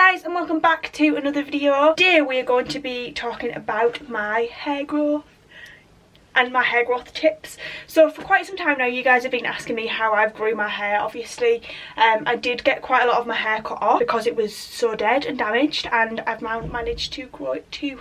guys, and welcome back to another video. Today we are going to be talking about my hair growth and my hair growth tips. So for quite some time now you guys have been asking me how I've grew my hair. Obviously I did get quite a lot of my hair cut off because it was so dead and damaged, and I've now managed to grow it to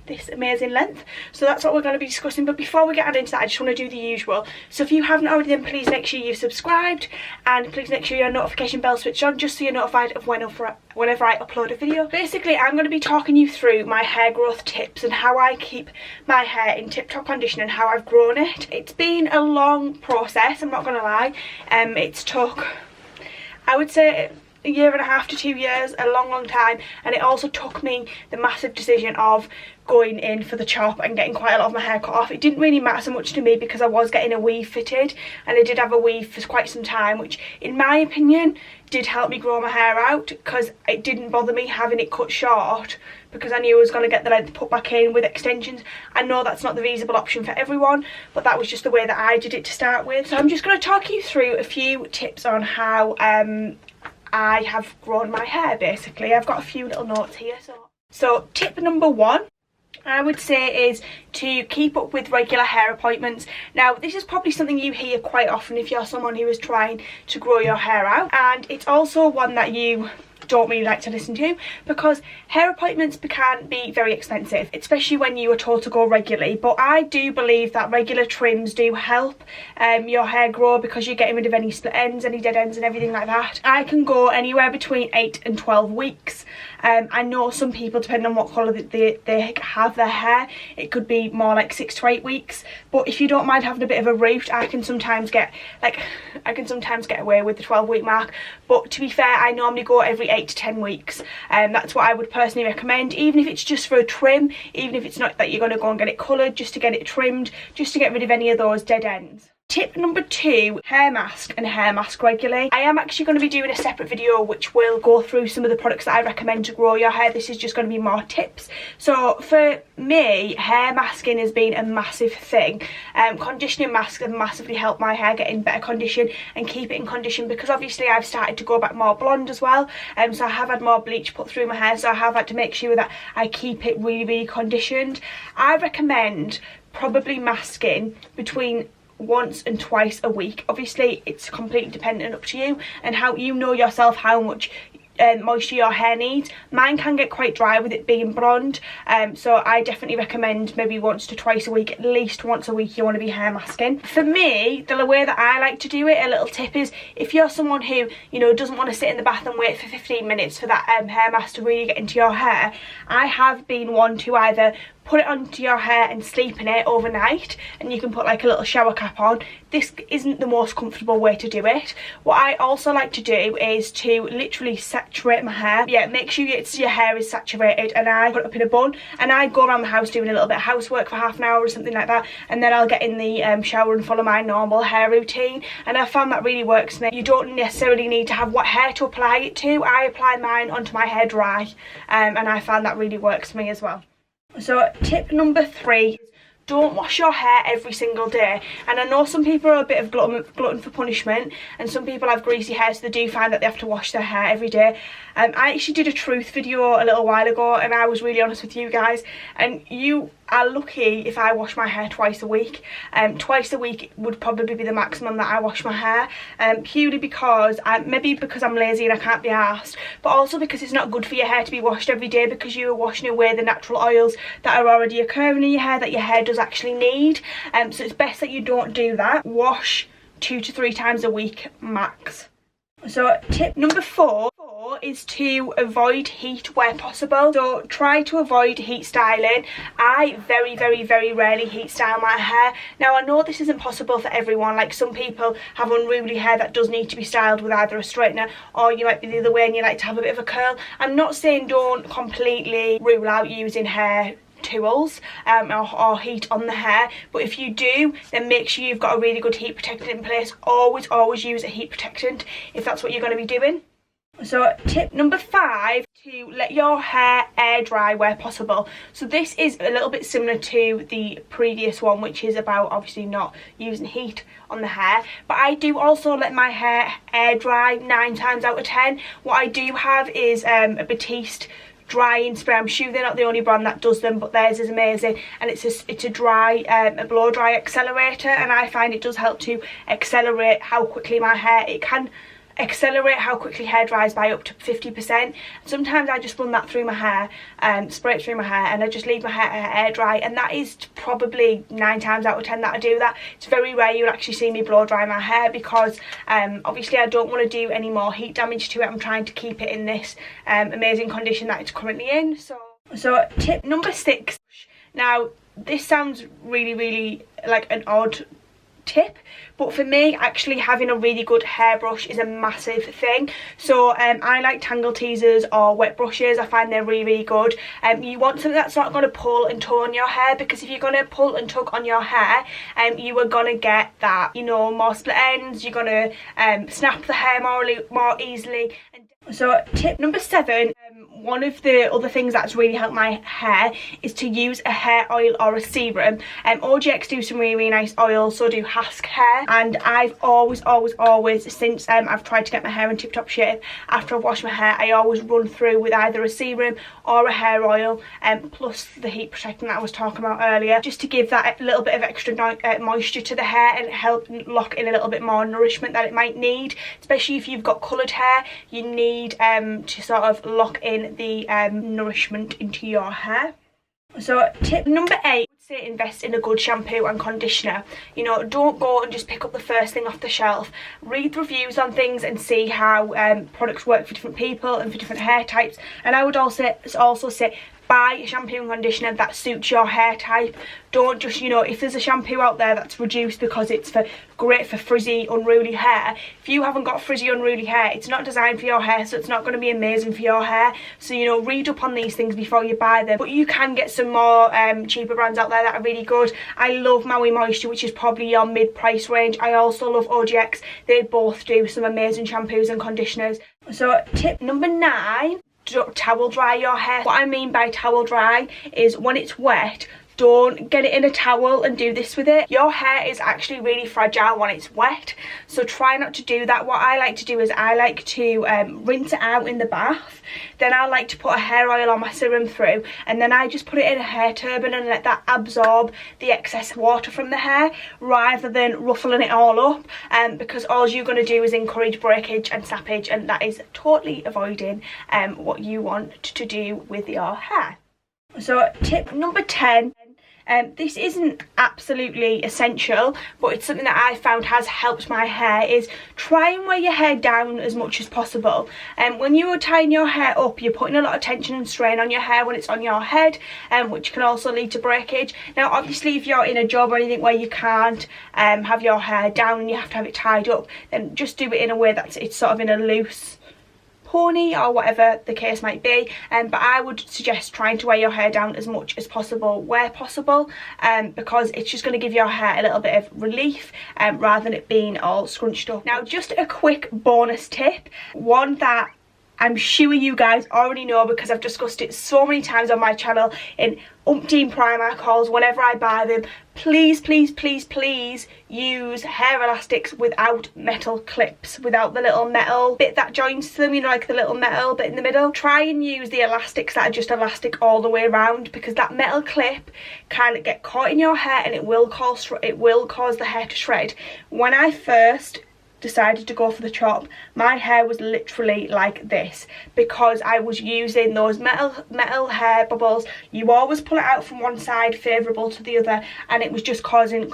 this amazing length. So that's what we're going to be discussing. But before we get into that, I just want to do the usual. So if you haven't already, then please make sure you've subscribed, and please make sure your notification bell switched on just so you're notified of whenever I upload a video. Basically, I'm going to be talking you through my hair growth tips and how I keep my hair in tip-top condition and how I've grown it. It's been a long process, I'm not going to lie. It's took, I would say, a year and a half to 2 years, a long time, and it also took me the massive decision of going in for the chop and getting quite a lot of my hair cut off. It didn't really matter so much to me because I was getting a weave fitted, and I did have a weave for quite some time, which in my opinion did help me grow my hair out because it didn't bother me having it cut short, because I knew I was going to get the length put back in with extensions. I know that's not the feasible option for everyone, but that was just the way that I did it to start with. So I'm just going to talk you through a few tips on how I have grown my hair. Basically, I've got a few little notes here. So tip number one, I would say, is to keep up with regular hair appointments. Now, this is probably something you hear quite often if you're someone who is trying to grow your hair out, and it's also one that you don't really like to listen to because hair appointments can be very expensive, especially when you are told to go regularly. But I do believe that regular trims do help your hair grow because you're getting rid of any split ends, any dead ends and everything like that. I can go anywhere between 8 and 12 weeks. I know some people, depending on what colour they have their hair, it could be more like 6 to 8 weeks. But if you don't mind having a bit of a root, I can sometimes get away with the 12-week mark. But to be fair, I normally go every 8 to 10 weeks. That's what I would personally recommend, even if it's just for a trim, even if it's not that you're going to go and get it coloured, just to get it trimmed, just to get rid of any of those dead ends. Tip number 2, hair mask and hair mask regularly. I am actually going to be doing a separate video which will go through some of the products that I recommend to grow your hair. This is just going to be more tips. So for me, hair masking has been a massive thing. Conditioning masks have massively helped my hair get in better condition and keep it in condition, because obviously I've started to go back more blonde as well. So I have had more bleach put through my hair, so I have had to make sure that I keep it really conditioned. I recommend probably masking between once and twice a week. Obviously it's completely dependent, up to you and how you know yourself how much moisture your hair needs. Mine can get quite dry with it being blonde, so I definitely recommend maybe once to twice a week. At least once a week you want to be hair masking. For me, the way that I like to do it, a little tip is, if you're someone who, you know, doesn't want to sit in the bath and wait for 15 minutes for that hair mask to really get into your hair, I have been one to either put it onto your hair and sleep in it overnight, and you can put like a little shower cap on. This isn't the most comfortable way to do it. What I also like to do is to literally saturate my hair. Yeah, make sure your hair is saturated, and I put it up in a bun and I go around the house doing a little bit of housework for half an hour or something like that, and then I'll get in the shower and follow my normal hair routine, and I found that really works for me. You don't necessarily need to have wet hair to apply it to. I apply mine onto my hair dry, and I found that really works for me as well. So tip number 3 is, don't wash your hair every single day. And I know some people are a bit of glutton for punishment, and some people have greasy hair, so they do find that they have to wash their hair every day. I actually did a truth video a little while ago, and I was really honest with you guys, and you are lucky if I wash my hair twice a week. Twice a week would probably be the maximum that I wash my hair, purely because maybe because I'm lazy and I can't be arsed, but also because it's not good for your hair to be washed every day, because you are washing away the natural oils that are already occurring in your hair that your hair does actually need. So it's best that you don't do that. Wash 2 to 3 times a week max. So tip number 4 is to avoid heat where possible. So try to avoid heat styling. I very rarely heat style my hair. Now I know this isn't possible for everyone. Like, some people have unruly hair that does need to be styled with either a straightener, or you might be the other way and you like to have a bit of a curl. I'm not saying don't completely rule out using hair tools or heat on the hair, but if you do, then make sure you've got a really good heat protectant in place. Always use a heat protectant if that's what you're going to be doing. So tip number 5, to let your hair air dry where possible. So this is a little bit similar to the previous one, which is about obviously not using heat on the hair, but I do also let my hair air dry 9 times out of 10. What I do have is a Batiste drying spray. I'm sure they're not the only brand that does them, but theirs is amazing, and it's a dry a blow dry accelerator, and I find it does help to accelerate how quickly my hair, it can accelerate how quickly hair dries by up to 50%. Sometimes I just run that through my hair, spray it through my hair, and I just leave my hair air dry, and that is probably 9 times out of 10 that I do that. It's very rare you'll actually see me blow dry my hair, because obviously I don't want to do any more heat damage to it. I'm trying to keep it in this amazing condition that it's currently in. So tip number 6. Now this sounds really like an odd tip, but for me, actually having a really good hairbrush is a massive thing. So I like tangle teasers or wet brushes. I find they're really good. You want something that's not going to pull and tug on your hair, because if you're going to pull and tug on your hair, you are going to get that, you know, more split ends. You're going to snap the hair more easily. So tip number 7, one of the other things that's really helped my hair is to use a hair oil or a serum. OGX do some really nice oils, so do Hask hair, and I've always since I've tried to get my hair in tip top shape, after I've washed my hair, I always run through with either a serum or a hair oil, plus the heat protectant that I was talking about earlier, just to give that a little bit of extra moisture to the hair and help lock in a little bit more nourishment that it might need. Especially if you've got coloured hair, you need to sort of lock in the nourishment into your hair. So tip number 8, I would say invest in a good shampoo and conditioner. You know, don't go and just pick up the first thing off the shelf. Read reviews on things and see how products work for different people and for different hair types. And I would also say buy a shampoo and conditioner that suits your hair type. Don't just, you know, if there's a shampoo out there that's reduced because it's great for frizzy, unruly hair, if you haven't got frizzy, unruly hair, it's not designed for your hair, so it's not going to be amazing for your hair. So, you know, read up on these things before you buy them. But you can get some more cheaper brands out there that are really good. I love Maui Moisture, which is probably your mid-price range. I also love OGX. They both do some amazing shampoos and conditioners. So tip number 9, towel dry your hair. What I mean by towel dry is when it's wet, don't get it in a towel and do this with it. Your hair is actually really fragile when it's wet, so try not to do that. What I like to do is I like to rinse it out in the bath, then I like to put a hair oil on my serum through, and then I just put it in a hair turban and let that absorb the excess water from the hair, rather than ruffling it all up, because all you're going to do is encourage breakage and snappage, and that is totally avoiding what you want to do with your hair. So tip number 10, this isn't absolutely essential, but it's something that I found has helped my hair, is try and wear your hair down as much as possible. When you are tying your hair up, you're putting a lot of tension and strain on your hair when it's on your head, which can also lead to breakage. Now obviously if you're in a job or anything where you can't have your hair down and you have to have it tied up, then just do it in a way that it's sort of in a loose pony or whatever the case might be, but I would suggest trying to wear your hair down as much as possible where possible, because it's just going to give your hair a little bit of relief rather than it being all scrunched up. Now just a quick bonus tip, one that I'm sure you guys already know because I've discussed it so many times on my channel in umpteen Primark hauls whenever I buy them. Please use hair elastics without metal clips, without the little metal bit that joins them, you know, like the little metal bit in the middle. Try and use the elastics that are just elastic all the way around, because that metal clip can get caught in your hair and it will cause the hair to shred. When I first decided to go for the chop, my hair was literally like this because I was using those metal hair bubbles. You always pull it out from one side favourable to the other, and it was just causing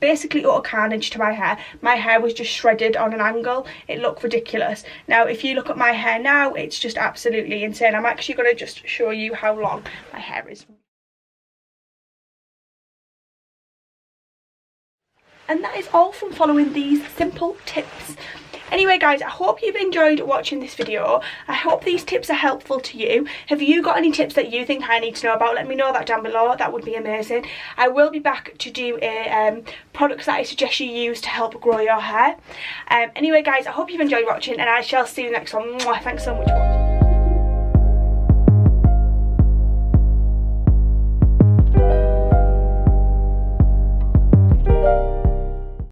basically utter carnage to my hair. My hair was just shredded on an angle. It looked ridiculous. Now if you look at my hair now, it's just absolutely insane. I'm actually going to just show you how long my hair is. And that is all from following these simple tips. Anyway guys, I hope you've enjoyed watching this video. I hope these tips are helpful to you. Have you got any tips that you think I need to know about? Let me know that down below. That would be amazing. I will be back to do a products that I suggest you use to help grow your hair. Anyway guys, I hope you've enjoyed watching, and I shall see you next one. Mwah, thanks so much for watching.